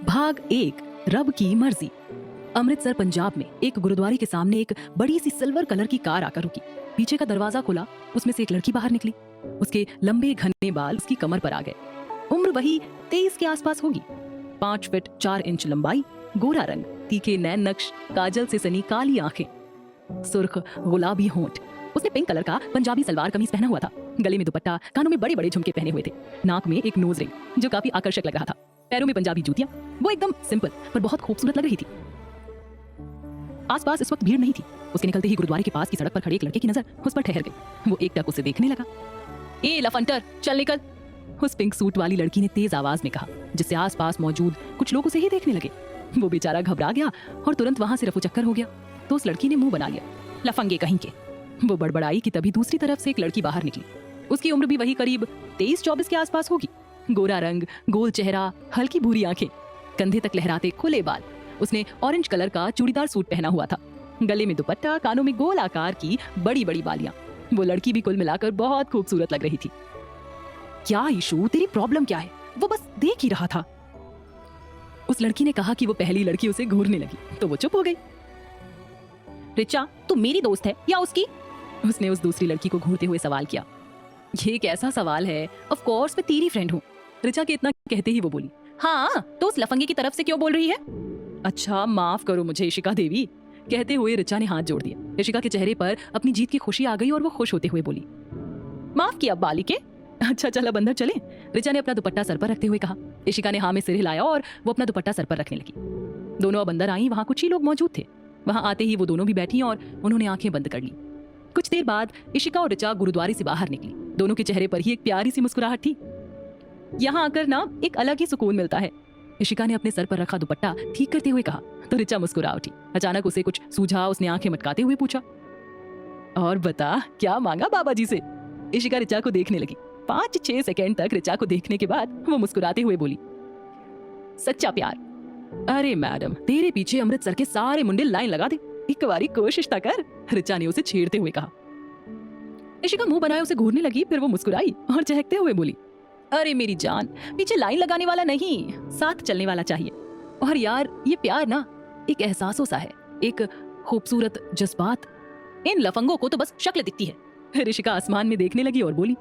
भाग 1 रब की मर्जी। अमृतसर पंजाब में एक गुरुद्वारे के सामने एक बड़ी सी सिल्वर कलर की कार आकर रुकी। पीछे का दरवाजा खुला, उसमें से एक लड़की बाहर निकली। उसके लंबे घने बाल उसकी कमर पर आ गए। उम्र वही 23 के आसपास होगी। 5 फीट 4 इंच लंबाई, गोरा रंग, तीखे नैन नक्श, काजल से सनी काली आंखें, सुर्ख गुलाबी होंठ। उसने पिंक कलर का पंजाबी सलवार कमीज पहना हुआ था, गले में दुपट्टा, कानों में बड़े बड़े झुमके पहने हुए थे, नाक में एक नोज रिंग जो काफी आकर्षक लग रहा था, पैरों में पंजाबी जूतियां। वो एकदम सिंपल पर बहुत खूबसूरत लग रही थी। आसपास इस वक्त भीड़ नहीं थी। उसके निकलते ही गुरुद्वारे के पास की सड़क पर खड़े एक लड़के की नजर उस पर ठहर गई। वो एकटक उसे देखने लगा। ए लफंटर, चल निकल, उस पिंक सूट वाली लड़की ने तेज आवाज में कहा, जिससे आसपास मौजूद कुछ लोग उसे ही देखने लगे। वो बेचारा घबरा गया और तुरंत वहां से रफू चक्कर हो गया। तो उस लड़की ने मुंह बना लिया, लफंगे कहीं के। वो बड़बड़ाई कि तभी दूसरी तरफ से एक लड़की बाहर निकली। उसकी उम्र भी वही करीब 23-24 के आसपास होगी। गोरा रंग, गोल चेहरा, हल्की भूरी आंखें, कंधे तक लहराते खुले बाल। उसने ऑरेंज कलर का चूड़ीदार सूट पहना हुआ था, गले में दुपट्टा, कानों में गोल आकार की बड़ी बड़ी बालियां। वो लड़की भी कुल मिलाकर बहुत खूबसूरत लग रही थी। क्या इशू, तेरी प्रॉब्लम क्या है? वो बस देख ही रहा था। उस लड़की ने कहा कि वो पहली लड़की उसे घूरने लगी तो वो चुप हो गई। रिचा, तू मेरी दोस्त है या उसकी? उसने उस दूसरी लड़की को घूरते हुए सवाल किया। ये कैसा सवाल है? ऑफ कोर्स मैं तेरी फ्रेंड हूँ। रिचा के इतना कहते ही वो बोली, हाँ तो उस लफंगे की तरफ से क्यों बोल रही है? अच्छा माफ करो मुझे इशिका देवी। कहते हुए रिचा ने हाथ जोड़ दिया। इशिका के चेहरे पर अपनी जीत की खुशी आ गई और वो खुश होते हुए बोली, माफ किया बालिके। अच्छा चल अब अंदर चले। रिचा ने अपना दुपट्टा सर पर रखते हुए कहा। इशिका ने हाँ में सिर हिलाया और वो अपना दुपट्टा सर पर रखने लगी। दोनों अब अंदर आई। वहां कुछ ही लोग मौजूद थे। वहां आते ही वो दोनों भी बैठी और उन्होंने आंखें बंद कर ली। कुछ देर बाद इशिका और रिचा गुरुद्वारे से बाहर निकली। दोनों के चेहरे पर ही एक प्यारी सी मुस्कुराहट थी। यहाँ आकर ना एक अलग ही सुकून मिलता है, इशिका ने अपने सर पर रखा दुपट्टा ठीक करते हुए कहा। तो रिचा मुस्कुरा उठी। अचानक उसे कुछ सूझा। उसने आंखें मटकाते हुए पूछा, और बता क्या मांगा बाबा जी से? इशिका रिचा को देखने लगी। 5-6 सेकंड तक रिचा को देखने के बाद वो मुस्कुराते हुए बोली, सच्चा प्यार। अरे मैडम, तेरे पीछे अमृतसर के सारे मुंडे लाइन लगा दे, एक बारी कोशिश तो कर, रिचा ने उसे छेड़ते हुए कहा। इशिका मुंह बनाए उसे घूरने लगी। फिर वो मुस्कुराई और चहकते हुए बोली, अरे मेरी जान, पीछे लाइन लगाने वाला नहीं, साथ चलने वाला चाहिए। और यार ये प्यार ना एक एहसासों सा है, एक खूबसूरत जज्बात। इन लफंगों को तो बस शक्ल दिखती है। ऋषिका आसमान में देखने लगी और बोली,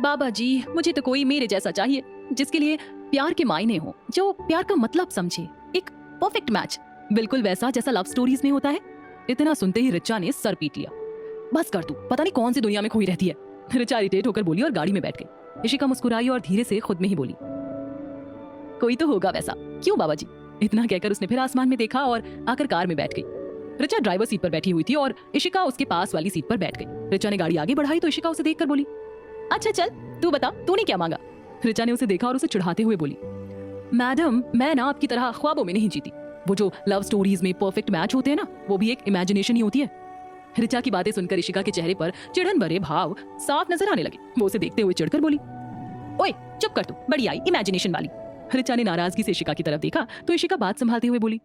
बाबा जी मुझे तो कोई मेरे जैसा चाहिए, जिसके लिए प्यार के मायने हो, जो प्यार का मतलब समझे, एक परफेक्ट मैच, बिल्कुल वैसा जैसा लव स्टोरीज में होता है। इतना सुनते ही रिचा ने सर पीट लिया। बस कर तू, पता नहीं कौन सी दुनिया में खोई रहती है। रिचा इरिटेट होकर बोली और गाड़ी में बैठ गई। इशिका मुस्कुराई और धीरे से खुद में ही बोली, कोई तो होगा वैसा, क्यों बाबा जी? इतना कहकर उसने फिर आसमान में देखा और आकर कार में बैठ गई। रिचा ड्राइवर सीट पर बैठी हुई थी और इशिका उसके पास वाली सीट पर बैठ गई। रिचा ने गाड़ी आगे बढ़ाई तो इशिका उसे देखकर बोली, अच्छा चल तू बता, तूने क्या मांगा? रिचा ने उसे देखा और उसे चिढ़ाते हुए बोली, मैडम मैं ना आपकी तरह ख्वाबों में नहीं जीती। वो जो लव स्टोरीज में परफेक्ट मैच होते हैं ना, वो भी एक इमेजिनेशन ही होती है। रिचा की बातें सुनकर इशिका के चेहरे पर चिढ़न भरे भाव साफ नजर आने लगे। वो उसे देखते हुए चिढ़कर बोली, ओए चुप कर तू, बड़ी आई इमेजिनेशन वाली। रिचा ने नाराजगी से इशिका की तरफ देखा तो इशिका बात संभालते हुए बोली,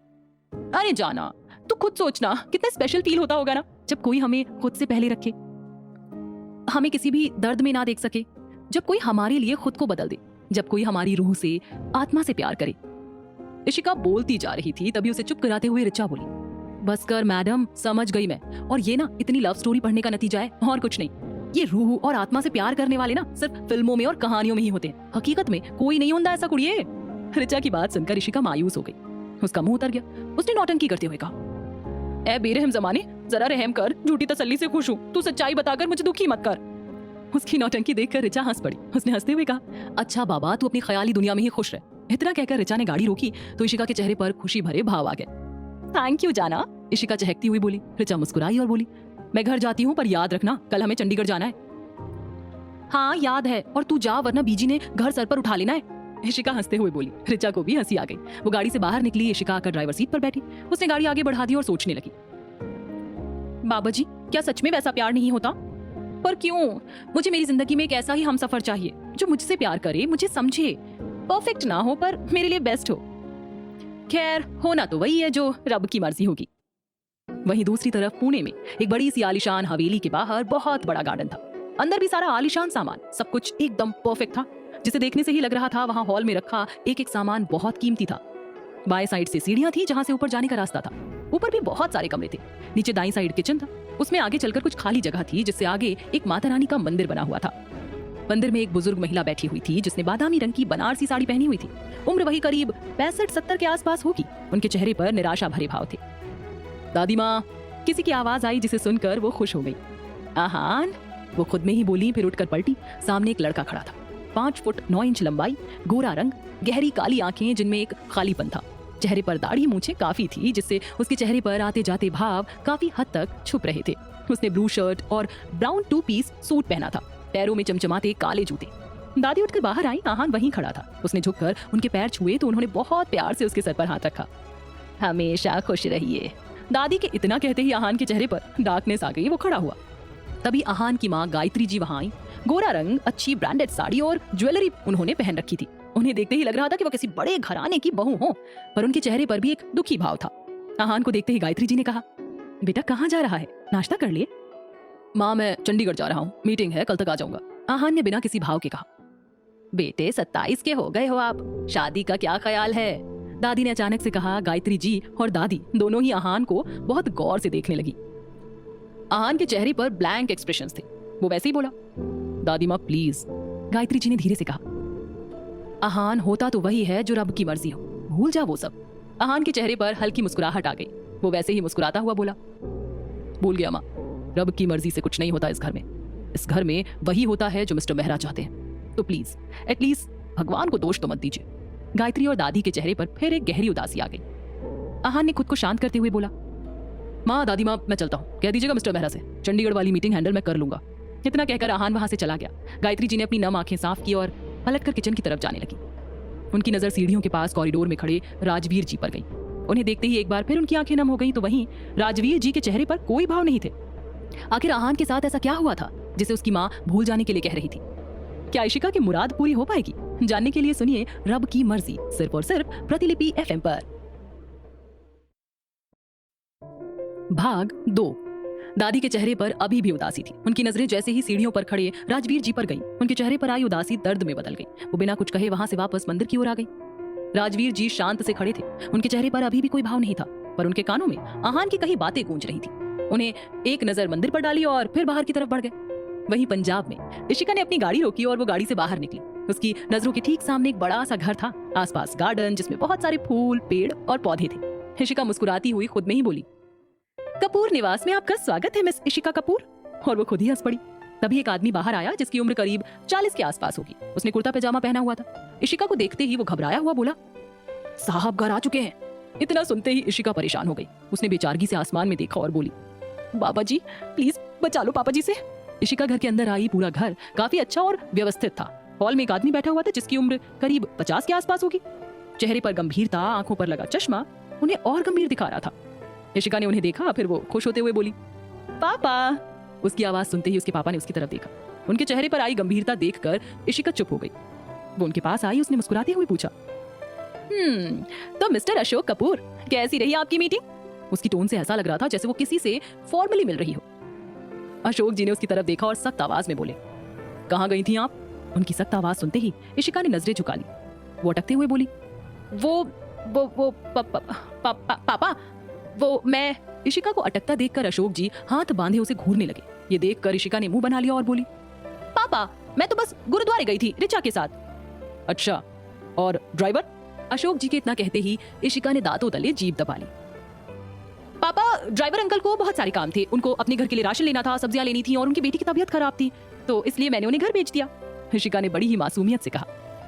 अरे जाना, तू खुद सोचना कितना स्पेशल फील होता होगा ना, जब कोई हमें खुद से पहले रखे, हमें किसी भी दर्द में ना देख सके, जब कोई हमारे लिए खुद को बदल दे, जब कोई हमारी रूह से, आत्मा से प्यार करे। इशिका बोलती जा रही थी, तभी उसे चुप कराते हुए रिचा बोली, बस कर मैडम, समझ गई मैं। और ये ना इतनी लव स्टोरी पढ़ने का नतीजा है और कुछ नहीं। ये रूह और आत्मा से प्यार करने वाले ना सिर्फ फिल्मों में और कहानियों में ही होते हैं, हकीकत में कोई नहीं होता ऐसा कुड़िए। रिचा की बात सुनकर इशिका मायूस हो गई। उसका मुंह उतर गया। उसने नौटंकी करते हुए कहा, ए बेरहम जमाने, जरा रहम कर, झूठी तसल्ली से खुश हूँ, तू सच्चाई बताकर मुझे दुखी मत कर। उसकी नौटंकी देखकर रिचा हंस पड़ी। उसने हंसते हुए कहा, अच्छा बाबा तू अपनी ख्याली दुनिया में ही खुश रह। इतना कहकर रिचा ने गाड़ी रोकी तो इशिका के चेहरे पर खुशी भरे भाव आ गए। थैंक यू जाना, इशिका चहकती हुई बोली। रिचा मुस्कुराई और बोली, मैं घर जाती हूँ पर याद रखना कल हमें चंडीगढ़ जाना है। हाँ याद है, और तू जा वरना बीजी ने घर सर पर उठा लेना है, इशिका हंसते हुए बोली। रिचा को भी हंसी आ गई। वो गाड़ी से बाहर निकली। इशिका आकर ड्राइवर सीट पर बैठी। उसने गाड़ी आगे बढ़ा दी और सोचने लगी, बाबा जी क्या सच में वैसा प्यार नहीं होता? पर क्यों? मुझे मेरी जिंदगी में एक ऐसा ही हमसफर चाहिए जो मुझसे प्यार करे, मुझे समझे, परफेक्ट ना हो पर मेरे लिए बेस्ट हो। खैर होना तो वही है जो रब की मर्जी होगी। वहीं दूसरी तरफ पुणे में एक बड़ी सी आलीशान हवेली के बाहर बहुत बड़ा गार्डन था। अंदर भी सारा आलीशान सामान, सब कुछ एकदम परफेक्ट था। जिसे देखने से ही लग रहा था वहां हॉल में रखा एक एक सामान बहुत कीमती था। बाएं साइड से सीढ़ियां थी जहां से ऊपर जाने का रास्ता था। ऊपर भी बहुत सारे कमरे थे। नीचे दाईं साइड किचन था। उसमें आगे चलकर कुछ खाली जगह थी जिससे आगे एक माता रानी का मंदिर बना हुआ था। मंदिर में एक बुजुर्ग महिला बैठी हुई थी जिसने बादामी रंग की बनारसी साड़ी पहनी हुई थी। उम्र वही करीब 65-70 के आसपास होगी। उनके चेहरे पर निराशा भरे भाव थे। दादी माँ, किसी की आवाज आई जिसे सुनकर वो खुश हो गई। आहान, वो खुद में ही बोली, फिर उठकर पलटी। सामने एक लड़का खड़ा था। 5 फुट 9 इंच लंबाई, गोरा रंग, गहरी काली आंखें जिनमें एक खालीपन था। चेहरे पर दाढ़ी मूछें काफी थी जिससे उसके चेहरे पर आते जाते भाव काफी हद तक छुप रहे थे। उसने ब्लू शर्ट और ब्राउन 2 पीस सूट पहना था। पैरों में चमचमाते काले जूते। दादी उठकर बाहर आई। आहान वहीं खड़ा था। उसने झुककर उनके पैर छुए तो उन्होंने बहुत प्यार से उसके सर पर हाथ रखा। हमेशा खुश रहिए। दादी के इतना कहते ही आहान के चेहरे पर डार्कनेस आ गई। वो खड़ा हुआ। तभी आहान की माँ गायत्री जी वहां आई। गोरा रंग, अच्छी ब्रांडेड साड़ी और ज्वेलरी उन्होंने पहन रखी थी। उन्हें देखते ही लग रहा था कि वो किसी बड़े घराने की बहू हो, पर उनके चेहरे पर भी एक दुखी भाव था। आहान को देखते ही गायत्री जी ने कहा, बेटा कहाँ जा रहा है? नाश्ता कर लिए? माँ, मैं चंडीगढ़ जा रहा हूँ, मीटिंग है, कल तक आ जाऊंगा। आहान ने बिना किसी भाव के कहा। बेटे 27 के हो गए हो आप, शादी का क्या ख्याल है? दादी ने अचानक से कहा। गायत्री जी और दादी दोनों ही आहान को बहुत गौर से देखने लगी। आहान के चेहरे पर ब्लैंक एक्सप्रेशंस थे। वो वैसे ही बोला, दादी माँ प्लीज। गायत्री जी ने धीरे से कहा, आहान, होता तो वही है जो रब की मर्जी हो, भूल जा वो सब। आहान के चेहरे पर हल्की मुस्कुराहट आ गई। वो वैसे ही मुस्कुराता हुआ बोला, भूल गया माँ, रब की मर्जी से कुछ नहीं होता इस घर में। इस घर में वही होता है जो मिस्टर मेहरा चाहते हैं। तो प्लीज एटलीस्ट भगवान को दोष तो मत दीजिए। गायत्री और दादी के चेहरे पर फिर एक गहरी उदासी आ गई। आहान ने खुद को शांत करते हुए बोला, माँ, दादी माँ, मैं चलता हूँ, कह दीजिएगा मिस्टर मेहरा से चंडीगढ़ वाली मीटिंग हैंडल मैं कर लूंगा। इतना कहकर आहान वहां से चला गया। गायत्री जी ने अपनी नम आंखें साफ की और पलटकर किचन की तरफ जाने लगी। उनकी नजर सीढ़ियों के पास कॉरिडोर में खड़े राजवीर जी पर गई। उन्हें देखते ही एक बार फिर उनकी आंखें नम हो गईं, तो वहीं राजवीर जी के चेहरे पर कोई भाव नहीं थे। आखिर आहान के साथ ऐसा क्या हुआ था जिसे उसकी माँ भूल जाने के लिए कह रही थी? क्या इशिका की मुराद पूरी हो पाएगी? जानने के लिए सुनिए रब की मर्जी, सिर्फ और सिर्फ प्रतिलिपि FM पर। भाग 2। दादी के चेहरे पर अभी भी उदासी थी। उनकी नजरें जैसे ही सीढ़ियों पर खड़े राजवीर जी पर गईं, उनके चेहरे पर आई उदासी दर्द में बदल गई। वो बिना कुछ कहे वहां से वापस मंदिर की ओर आ गई। राजवीर जी शांत से खड़े थे। उनके चेहरे पर अभी भी कोई भाव नहीं था, पर उनके कानों में आहान की कई बातें गूंज रही थी। उन्हें एक नजर मंदिर पर डाली और फिर बाहर की तरफ बढ़ गए। वहीं पंजाब में इशिका ने अपनी गाड़ी रोकी और वो गाड़ी से बाहर निकली। उसकी नजरों के ठीक सामने एक बड़ा सा घर था। आसपास गार्डन जिसमें बहुत सारे फूल, पेड़ और पौधे थे। इशिका मुस्कुराती हुई खुद में ही बोली, कपूर निवास में आपका स्वागत है मिस इशिका कपूर। और वो खुद ही हंस पड़ी। तभी एक आदमी बाहर आया जिसकी उम्र करीब 40 के आसपास होगी। उसने कुर्ता पैजामा पहना हुआ था। इशिका को देखते ही वो घबराया हुआ बोला, साहब घर आ चुके हैं। इतना सुनते ही इशिका परेशान हो गई। उसने बेचारगी से आसमान में देखा और बोली, बाबा जी प्लीज बचा लो पापा जी से। इशिका घर के अंदर आई। पूरा घर काफी अच्छा और व्यवस्थित था। हॉल में एक आदमी बैठा हुआ था जिसकी उम्र करीब 50 के आसपास होगी। चेहरे पर गंभीरता, आंखों पर लगा चश्मा उन्हें और गंभीर दिखा रहा था। इशिका ने उन्हें देखा, फिर वो खुश होते हुए बोली, पापा। उसकी आवाज सुनते ही उसके पापा ने उसकी तरफ देखा। उनके चेहरे पर आई गंभीरता देखकर इशिका चुप हो गई। वो उनके पास आई। उसने मुस्कुराते हुए पूछा, तो मिस्टर अशोक कपूर, कैसी रही आपकी मीटिंग? उसकी टोन से ऐसा लग रहा था जैसे वो किसी से फॉर्मली मिल रही हो। अशोक जी ने उसकी तरफ देखा और सख्त आवाज में बोले, कहाँ गई थी आप? उनकी सख्त आवाज सुनते ही इशिका ने नजरें झुका ली। वो अटकते हुए बोली, वो पापा, वो मैं। इशिका को अटकता देखकर अशोक जी हाथ बांधे उसे घूरने लगे। ये देखकर इशिका ने मुंह बना लिया और बोली, पापा मैं तो बस गुरुद्वारे गई थी रिचा के साथ। अच्छा, और ड्राइवर? अशोक जी के इतना कहते ही इशिका ने दांतों तले जीभ दबा ली। पापा, ड्राइवर अंकल को बहुत सारे काम थे। उनको अपने घर के लिए राशन लेना था, सब्जियां लेनी थी और उनकी बेटी की तबीयत खराब थी, तो इसलिए मैंने उन्हें घर भेज दिया। इशिका ने बड़ी ही मासूमियत से कहा।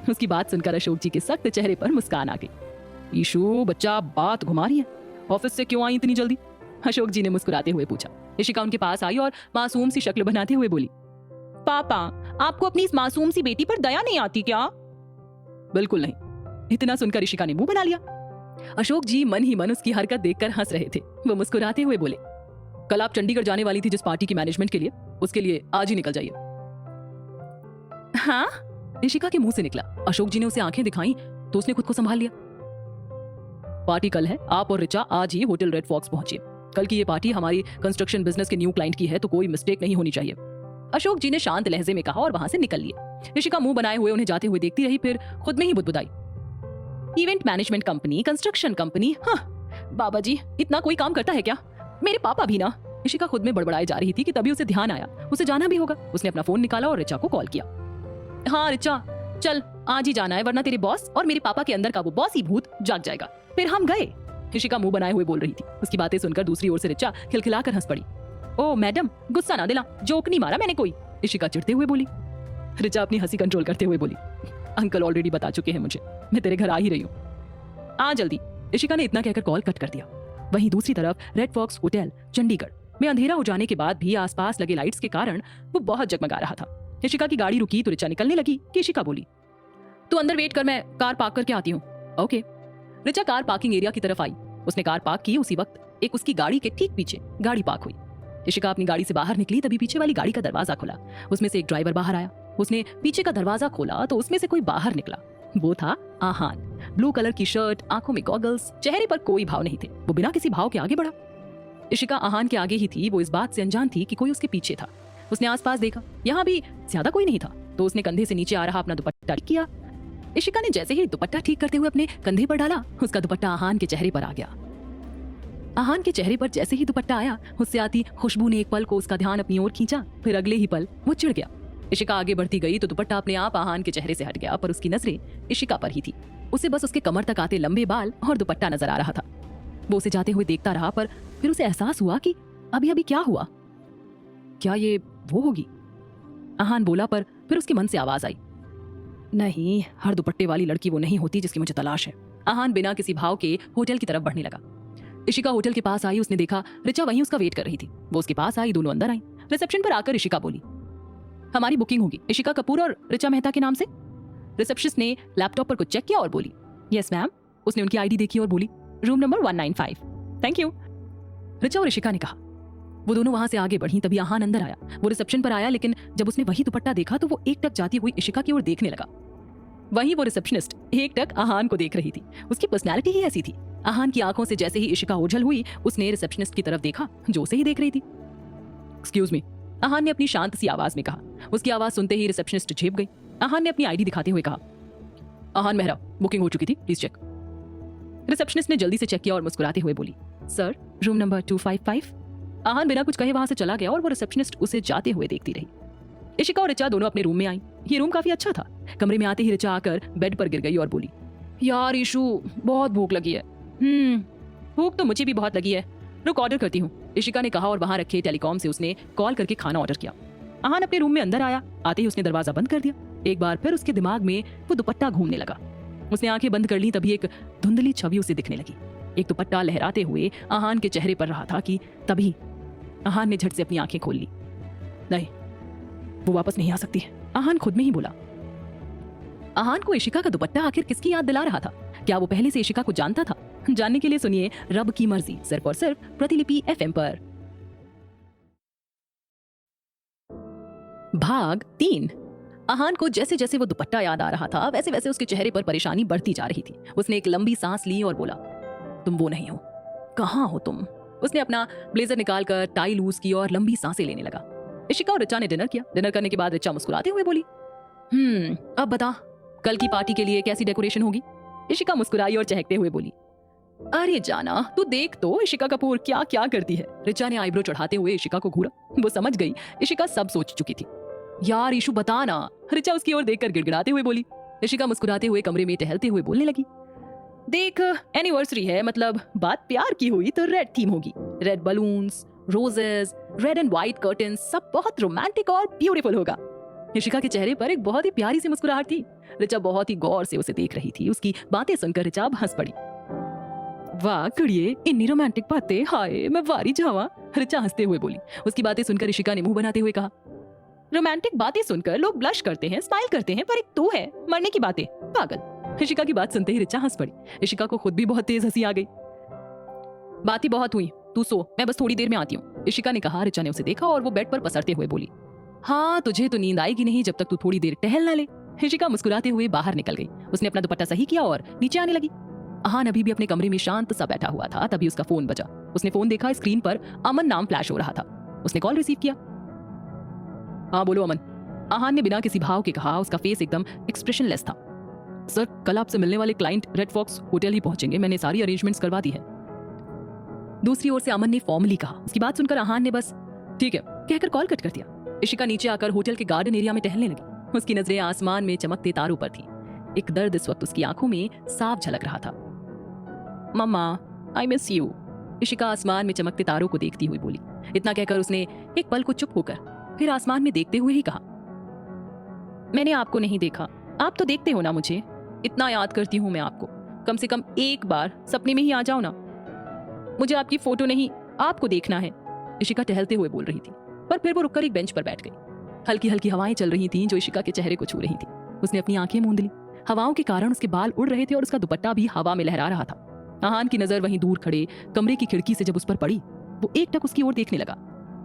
उसकी बात सुनकर अशोक जी के सख्त चेहरे पर मुस्कान आ गई। ईशु बच्चा बात घुमा रही है, ऑफिस से क्यों आई इतनी जल्दी? अशोक जी ने मुस्कुराते हुए पूछा। इशिका उनके पास आई और मासूम सी शक्ल बनाते हुए बोली, पापा आपको अपनी इस मासूम सी बेटी पर दया नहीं आती क्या? बिल्कुल नहीं। इतना सुनकर इशिका ने मुंह बना लिया। अशोक जी मन ही मन उसकी हरकत देखकर हंस रहे थे। वो मुस्कुराते हुए बोले, कल आप चंडीगढ़ जाने वाली थी जिस पार्टी की मैनेजमेंट के लिए, उसके लिए आज ही निकल जाइए। हाँ? इशिका के मुंह से निकला। अशोक जी ने उसे आंखें दिखाई तो उसने खुद को संभाल लिया। पार्टी कल है, आप और रिचा आज ही होटल रेड फॉक्स पहुंचिए। कल की ये पार्टी हमारी कंस्ट्रक्शन बिजनेस के न्यू क्लाइंट की है, तो कोई मिस्टेक नहीं होनी चाहिए। अशोक जी ने शांत लहजे में कहा और वहां से निकल लिए। ऋषिका मुंह बनाए हुए उन्हें जाते हुए देखती रही, फिर खुद में ही बुदबुदाई, event management company, construction company, हाँ बाबा जी इतना कोई काम करता है क्या? मेरे पापा भी ना। ऋषिका खुद में बड़बड़ाई जा रही थी कि तभी उसे ध्यान आया उसे जाना भी होगा। उसने अपना फोन निकाला और ऋचा को कॉल किया। हाँ ऋचा, चल आज ही जाना है वरना तेरे बॉस और मेरे पापा के अंदर का वो बॉस ही भूत जाग जाएगा। फिर हम गए। ऋषिका मुंह बनाए हुए बोल रही थी। उसकी बातें सुनकर दूसरी ओर से ऋचा खिलखिलाकर हंस पड़ी। ओ मैडम, गुस्सा ना दिला, जोक नहीं मारा मैंने कोई। ऋषिका चिढ़ते हुए बोली। ऋचा अपनी हंसी कंट्रोल करते हुए बोली, अंकल ऑलरेडी बता चुके हैं मुझे, मैं तेरे घर आ ही रही हूँ, आ जल्दी। ऋषिका ने इतना कहकर कॉल कट कर दिया। वहीं दूसरी तरफ रेड फॉक्स होटल चंडीगढ़ में अंधेरा हो जाने के बाद भी आसपास लगे लाइट्स के कारण वो बहुत जगमगा रहा था। ऋषिका की गाड़ी रुकी तो ऋचा निकलने लगी कि ऋषिका बोली, तू अंदर वेट कर, मैं कार पार्क करके आती हूँ। Okay. Richa car parking area की तरफ आई। उसने कार पार्क की, उसी वक्त एक उसकी गाड़ी के ठीक पीछे गाड़ी पार्क हुई। ऋषिका अपनी गाड़ी से बाहर निकली तभी पीछे वाली गाड़ी का दरवाजा खुला। उसमें से एक ड्राइवर बाहर आया। उसने पीछे का दरवाजा खोला तो उसमें से कोई बाहर निकला। वो था आहान। ब्लू कलर की शर्ट, आंखों में गॉगल्स, चेहरे पर कोई भाव नहीं थे। वो बिना किसी भाव के आगे बढ़ा। ऋषिका आहान के आगे ही थी। वो इस बात से अनजान थी कि कोई उसके पीछे था। उसने आसपास देखा, यहाँ भी ज्यादा कोई नहीं था, तो उसने कंधे से नीचे आ रहा अपना दुपट्टा ठीक किया। ऋषिका ने जैसे ही दुपट्टा ठीक करते हुए अपने कंधे पर डाला, उसका दुपट्टा आहान के चेहरे पर आ गया। आहान के चेहरे पर जैसे ही दुपट्टा आया, उससे आती खुशबू ने एक पल को उसका ध्यान अपनी ओर खींचा, फिर अगले ही पल वो चिढ़ गया। ऋषिका आगे बढ़ती गई तो दुपट्टा अपने आप आहान के चेहरे से हट गया, पर उसकी नजरें ऋषिका पर ही थी। उसे बस उसके कमर तक आते लंबे बाल और दुपट्टा नजर आ रहा था। वो उसे जाते हुए देखता रहा, पर फिर उसे एहसास हुआ कि अभी अभी क्या हुआ, क्या ये वो होगी? आहान बोला, पर फिर उसके मन से आवाज आई, नहीं, हर दुपट्टे वाली लड़की वो नहीं होती जिसकी मुझे तलाश है। आहान बिना किसी भाव के होटल की तरफ बढ़ने लगा। ऋषिका होटल के पास आई। उसने देखा ऋचा वहीं उसका वेट कर रही थी। वो उसके पास आई, दोनों अंदर आई। रिसेप्शन पर आकर ऋषिका बोली, हमारी बुकिंग होगी ऋषिका कपूर और ऋचा मेहता के नाम से। रिसेप्शनिस्ट ने लैपटॉप पर कुछ चेक किया और बोली, यस मैम। उसने उनकी आईडी देखी और बोली, room number 195। Thank you, Richa और ऋषिका ने कहा। वो दोनों वहां से आगे बढ़ी तभी आहान अंदर आया। वो रिसेप्शन पर आया, लेकिन जब उसने वही दुपट्टा देखा तो वो एकटक जाती हुई ऋषिका की ओर देखने लगा। वहीं वो रिसेप्शनिस्ट एकटक आहान को देख रही थी। उसकी पर्सनैलिटी ही ऐसी थी। आहान की आंखों से जैसे ही ऋषिका ओझल हुई, उसने रिसेप्शनिस्ट की तरफ देखा जो उसे ही देख रही थी। एक्सक्यूज मी, आहान ने अपनी शांत सी आवाज में कहा। उसकी आवाज सुनते ही रिसेप्शनिस्ट झेप गई। आहान ने अपनी आईडी दिखाते हुए कहा, आहान मेहरा, बुकिंग हो चुकी थी, प्लीज चेक। रिसेप्शनिस्ट ने जल्दी से चेक किया और मुस्कुराते हुए बोली, सर रूम नंबर 255। आहान बिना कुछ कहे वहां से चला गया और वो रिसेप्शनिस्ट उसे जाते हुए देखती रही। ऋषिका और ऋचा दोनों अपने रूम में आई। ये रूम काफी अच्छा था। कमरे में आते ही ऋचा आकर बेड पर गिर गई और बोली, यार ईशु, बहुत भूख लगी है। भूख तो मुझे भी बहुत लगी है, रुक ऑर्डर करती हूँ, ऋषिका ने कहा और वहां रखे टेलीकॉम से उसने कॉल करके खाना ऑर्डर किया। आहान अपने रूम में अंदर आया। आते ही उसने दरवाजा बंद कर दिया। एक बार फिर उसके दिमाग में वो दुपट्टा घूमने लगा। उसने आंखें बंद कर ली तभी एक धुंधली छवि उसे दिखने लगी। एक दुपट्टा लहराते हुए आहान के चेहरे पर रहा था कि तभी आहान ने झट से अपनी आंखें खोल ली। नहीं, वो वापस नहीं आ सकती है, आहान खुद में ही बोला। आहान को ऋषिका का दुपट्टा आखिर किसकी याद दिला रहा था? क्या वो पहले से ऋषिका को जानता था? जानने के लिए सुनिए रब की मर्जी, सिर्फ और सिर्फ प्रतिलिपि FM पर। भाग 3। आहान को जैसे जैसे वो दुपट्टा याद आ रहा था, वैसे वैसे उसके चेहरे पर परेशानी बढ़ती जा रही थी। उसने एक लंबी सांस ली और बोला, तुम वो नहीं हो, कहाँ हो तुम? उसने अपना ब्लेजर निकालकर टाई लूज की और लंबी सांसें लेने लगा। ऋषिका और ऋचा ने डिनर किया। डिनर करने के बाद ऋचा मुस्कुराते हुए बोली, अब बता, कल की पार्टी के लिए कैसी डेकोरेशन होगी? ऋषिका मुस्कुराई और चहकते हुए बोली, अरे जाना, तू देख तो ऋषिका कपूर क्या क्या करती है। ऋचा ने आईब्रो चढ़ाते हुए ऋषिका को घूरा। वो समझ गई ऋषिका सब सोच चुकी थी। यार ईशु बता ना, ऋचा उसकी ओर देखकर गिड़गिड़ाते हुए बोली। ऋषिका मुस्कुराते हुए कमरे में टहलते हुए बोलने लगी, देख एनिवर्सरी है, मतलब बात प्यार की हुई तो रेड थीम होगी। Red balloons, roses, red and white curtain, सब बहुत रोमांटिक और ब्यूटीफुल होगा। ऋषिका के चेहरे पर एक बहुत ही प्यारी सी मुस्कुराहट थी। ऋचा बहुत ही गौर से उसे देख रही थी। उसकी बातें सुनकर ऋचा अब हंस पड़ी। वाह कुड़िए, इतनी रोमांटिक बातें, हाय मैं वारी जावा। ऋचा हंसते हुए बोली। उसकी बातें सुनकर ऋषिका ने मुंह बनाते हुए कहा, रोमांटिक बातें सुनकर लोग ब्लश करते हैं, स्माइल करते हैं, पर एक तू है मरने की बातें, पागल। ऋषिका की बात सुनते ही ऋचा हंस पड़ी। ऋषिका को खुद भी बहुत तेज हंसी आ गई। बातें बहुत हुई, तू सो, मैं बस थोड़ी देर में आती हूँ, ऋषिका ने कहा। ऋचा ने उसे देखा और वो बेड पर पसरते हुए बोली, हाँ तुझे तो नींद आएगी नहीं जब तक तू थोड़ी देर टहल ना ले। ऋषिका मुस्कुराते हुए बाहर निकल गई। उसने अपना दुपट्टा सही किया और नीचे आने लगी। आहान अभी भी अपने कमरे में शांत सा बैठा हुआ था। तभी उसका फोन बजा। उसने फोन देखा, स्क्रीन पर अमन नाम फ्लैश हो रहा था। उसने कॉल रिसीव किया। हाँ बोलो अमन। आहान ने बिना किसी भाव के कहा। उसका फेस एकदम एक्सप्रेशनलेस था। सर, कल आपसे मिलने वाले क्लाइंट रेड फॉक्स होटल ही पहुंचेंगे, मैंने सारी अरेंजमेंट्स करवा दी है। दूसरी ओर से अमन ने फॉर्मली कहा। उसकी बात सुनकर आहान ने बस ठीक है कहकर कॉल कट कर दिया। इशिका नीचे आकर होटल के गार्डन एरिया में टहलने लगी। उसकी नजरें आसमान में चमकते तारों पर थी। एक दर्द इस वक्त उसकी आंखों में साफ झलक रहा था। मम्मा, आई मिस यू, इशिका आसमान में चमकते तारों को देखती हुई बोली। इतना कहकर उसने एक पल को चुप होकर फिर आसमान में देखते हुए ही कहा, मैंने आपको नहीं देखा, आप तो देखते हो ना मुझे, इतना याद करती हूं मैं आपको, कम से कम एक बार सपने में ही आ जाओ ना। मुझे आपकी फोटो नहीं, आपको देखना है, इशिका टहलते हुए बोल रही थी। पर फिर वो रुककर एक बेंच पर बैठ गई। हल्की हल्की हवाएं चल रही थीं जो इशिका के चेहरे को छू रही थी। उसने अपनी आंखें मूंद ली। हवाओं के कारण उसके बाल उड़ रहे थे और उसका दुपट्टा भी हवा में लहरा रहा था। आहान की नजर वहीं दूर खड़े कमरे की खिड़की से जब उस पर पड़ी, वो एकटक उसकी ओर देखने लगा।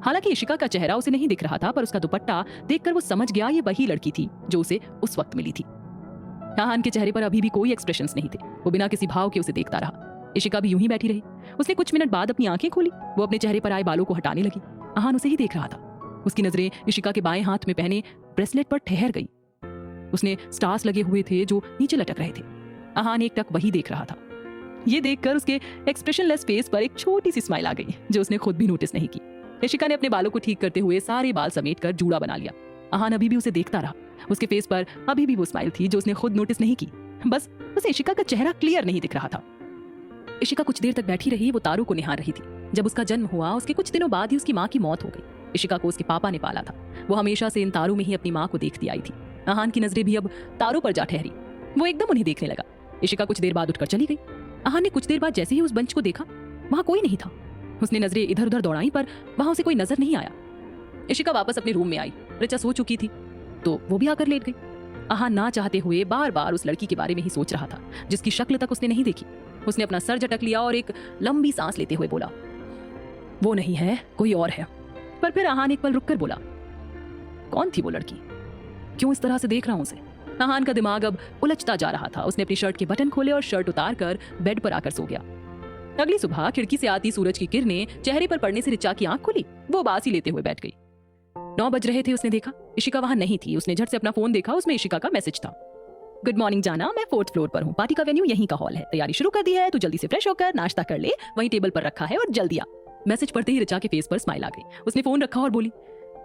हालांकि इशिका का चेहरा उसे नहीं दिख रहा था, पर उसका दुपट्टा देखकर वो समझ गया ये वही लड़की थी जो उसे उस वक्त मिली थी। आहान के चेहरे पर अभी भी कोई एक्सप्रेशंस नहीं थे। वो बिना किसी भाव के उसे देखता रहा। इशिका भी यूं ही बैठी रही। उसने कुछ मिनट बाद अपनी आंखें खोली। वो अपने चेहरे पर आए बालों को हटाने लगी। आहान उसे ही देख रहा था। उसकी नजरें इशिका के बाएं हाथ में पहने ब्रेसलेट पर ठहर गई। उसने स्टार्स लगे हुए थे जो नीचे लटक रहे थे। आहान एकटक वही देख रहा था। ये देखकर उसके एक्सप्रेशनलेस फेस पर एक छोटी सी स्माइल आ गई जो उसने खुद भी नोटिस नहीं की। इशिका ने अपने बालों को ठीक करते हुए सारे बाल समेटकर जूड़ा बना लिया। आहान अभी भी उसे देखता रहा। उसके फेस पर अभी भी वो स्माइल थी जो उसने खुद नोटिस नहीं की। बस उसे इशिका का चेहरा क्लियर नहीं दिख रहा था। इशिका कुछ देर तक बैठी रही। वो तारों को निहार रही थी। जब उसका जन्म हुआ उसके कुछ दिनों बाद ही उसकी माँ की मौत हो गई। इशिका को उसके पापा ने पाला था। वो हमेशा से इन तारों में ही अपनी माँ को देखती आई थी। आहान की नजरें भी अब तारों पर जा ठहरी। वो एकदम उन्हें देखने लगा। इशिका कुछ देर बाद उठकर चली गई। आहान ने कुछ देर बाद जैसे ही उस बेंच को देखा, वहां कोई नहीं था। उसने नजरें इधर उधर दौड़ाई पर वहां उसे कोई नजर नहीं आया। इशिका वापस अपने रूम में आई। ऋचा सो चुकी थी तो वो भी आकर लेट गई। आहान ना चाहते हुए बार बार उस लड़की के बारे में ही सोच रहा था जिसकी शक्ल तक उसने नहीं देखी। उसने अपना सर झटक लिया और एक लंबी सांस लेते हुए बोला, वो नहीं है, कोई और है। पर फिर आहान एक पल रुककर बोला, कौन थी वो लड़की, क्यों इस तरह से देख रहा हूं उसे। आहान का दिमाग अब उलझता जा रहा था। उसने अपनी शर्ट के बटन खोले और शर्ट उतार कर बेड पर आकर सो गया। अगली सुबह खिड़की से आती सूरज की किरणें चेहरे पर पड़ने से ऋचा की आंख खुली। वो बासी लेते हुए बैठ गई। 9 बज रहे थे। उसने देखा इशिका वहां नहीं थी। उसने झट से अपना फोन देखा। उसमें इशिका का मैसेज था, गुड मॉर्निंग जाना, मैं 4th फ्लोर पर हूँ, पार्टी का वेन्यू यहीं का हॉल है, तैयारी शुरू कर दी है, तू जल्दी से फ्रेश होकर नाश्ता कर ले, वहीं टेबल पर रखा है और जल्दी आ। मैसेज पढ़ते ही ऋचा के फेस पर स्माइल आ गई। उसने फोन रखा और बोली,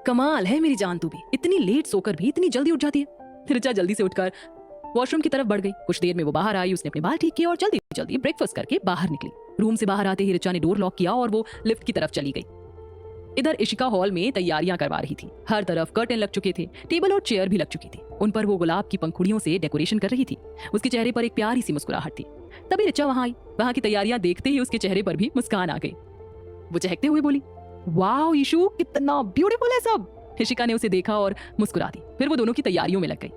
कमाल है मेरी जान, तू भी इतनी लेट सोकर भी इतनी जल्दी उठ जाती है। ऋचा जल्दी से उठकर वॉशरूम की तरफ बढ़ गई। कुछ देर में वो बाहर आई। उसने अपने बाल ठीक किए और जल्दी जल्दी ब्रेकफास्ट करके बाहर निकली। रूम से बाहर आते ही ऋचा ने डोर लॉक किया और वो लिफ्ट की तरफ चली गई। इधर इशिका हॉल में तैयारियां करवा रही थी। हर तरफ कर्टेन लग चुके थे। टेबल और चेयर भी लग चुकी थी। उन पर वो गुलाब की पंखुड़ियों से डेकोरेशन कर रही थी। उसके चेहरे पर एक प्यारी सी मुस्कुराहट थी। तभी ऋचा वहां आई। वहां की तैयारियां देखते ही उसके चेहरे पर भी मुस्कान आ गई। वो चहकते हुए बोली, वाओ ईशू, कितना ब्यूटीफुल है सब। इशिका ने उसे देखा और मुस्कुरा दी। फिर वो दोनों की तैयारियों में लग गई।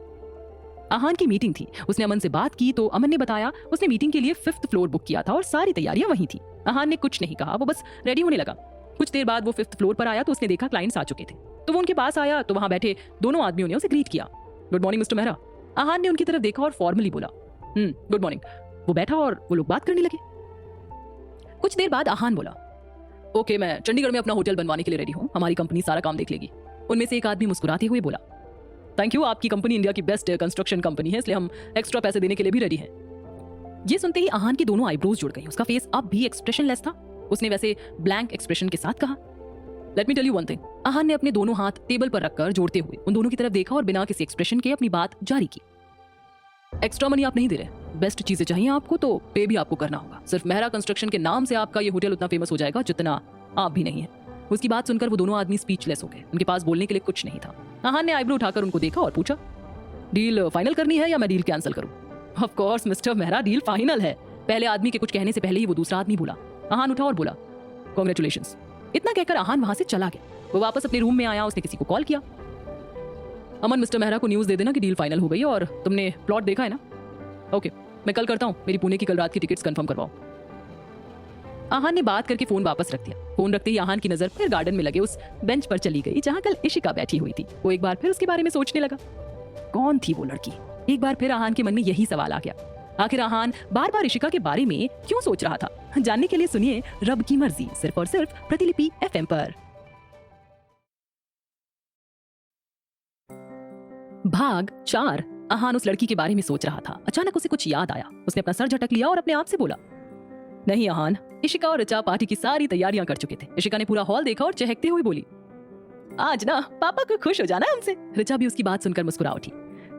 आहान की मीटिंग थी। उसने अमन से बात की तो अमन ने बताया उसने मीटिंग के लिए 5th फ्लोर बुक किया था और सारी तैयारियां वहीं थी। आहान ने कुछ नहीं कहा, वो बस रेडी होने लगा। कुछ देर बाद वो 5th फ्लोर पर आया तो उसने देखा क्लाइंट्स आ चुके थे। तो वो उनके पास आया तो वहां बैठे दोनों आदमियों ने उसे ग्रीट किया, गुड मॉर्निंग मिस्टर मेहरा। आहान ने उनकी तरफ देखा और फॉर्मली बोला, गुड मॉर्निंग। वो बैठा और वो लोग बात करने लगे। कुछ देर बाद आहान बोला, ओके, मैं चंडीगढ़ में अपना होटल बनवाने के लिए रेडी हूँ, हमारी कंपनी सारा काम देख लेगी। उनमें से एक आदमी मुस्कुराते हुए बोला, थैंक यू, आपकी कंपनी इंडिया की बेस्ट कंस्ट्रक्शन कंपनी है, इसलिए हम एक्स्ट्रा पैसे देने के लिए भी रेडी हैं। ये सुनते ही आहान की दोनों आईब्रोज जुड़ गई। उसका फेस अब भी एक्सप्रेशनलेस था। उसने वैसे ब्लैंक एक्सप्रेशन के साथ कहा, let me tell you one thing. Aahan ने अपने दोनों हाथ टेबल पर रखकर जोड़ते हुए उन दोनों की तरफ देखा और बिना किसी एक्सप्रेशन के अपनी बात जारी की, एक्स्ट्रा मनी आप नहीं दे रहे, बेस्ट चीजें चाहिए आपको तो पे भी आपको करना होगा। सिर्फ मेहरा कंस्ट्रक्शन के नाम से आपका ये होटल उतना फेमस हो जाएगा जितना आप भी नहीं है। उसकी बात सुनकर वो दोनों आदमी स्पीचलेस हो गए। उनके पास बोलने के लिए कुछ नहीं था। आहान ने आईब्रो उठाकर उनको देखा और पूछा, डील फाइनल करनी है या मैं डील कैंसिल करूं? Of course mister Mehra, deal final है। पहले आदमी के कुछ कहने से पहले ही वो दूसरा आदमी बोला। आहान उठा और बोला, कांग्रेचुलेशंस। इतना कहकर आहान वहां से चला गया। वो वापस अपने रूम में आया। उसने किसी को कॉल किया, अमन मिस्टर मेहरा को न्यूज दे देना कि डील फाइनल हो गई और तुमने प्लॉट देखा है ना? ओके, मैं कल करता हूँ, मेरी पुणे की कल रात की टिकट्स कंफर्म करवाओ। आहान ने बात करके फोन वापस रख दिया। फोन रखते ही आहान की नजर फिर गार्डन में लगे उस बेंच पर चली गई जहां कल इशिका बैठी हुई थी। वो एक बार फिर उसके बारे में सोचने लगा, कौन थी वो लड़की? एक बार फिर आहान के मन में यही सवाल आ गया। आखिर आहान बार बार इशिका के बारे में क्यों सोच रहा था? जानने के लिए सुनिए रब की मर्जी, सिर्फ और सिर्फ प्रतिलिपि FM पर। भाग 4। आहान उस लड़की के बारे में सोच रहा था। अचानक उसे कुछ याद आया। उसने अपना सर झटक लिया और अपने आप से बोला, नहीं आहान, इशिका और ऋचा पार्टी की सारी तैयारियां कर चुके थे। इशिका ने पूरा हॉल देखा और चहकते हुए बोली, आज ना पापा को खुश हो जाना है हमसे। ऋचा भी उसकी बात सुनकर मुस्कुरा उठी।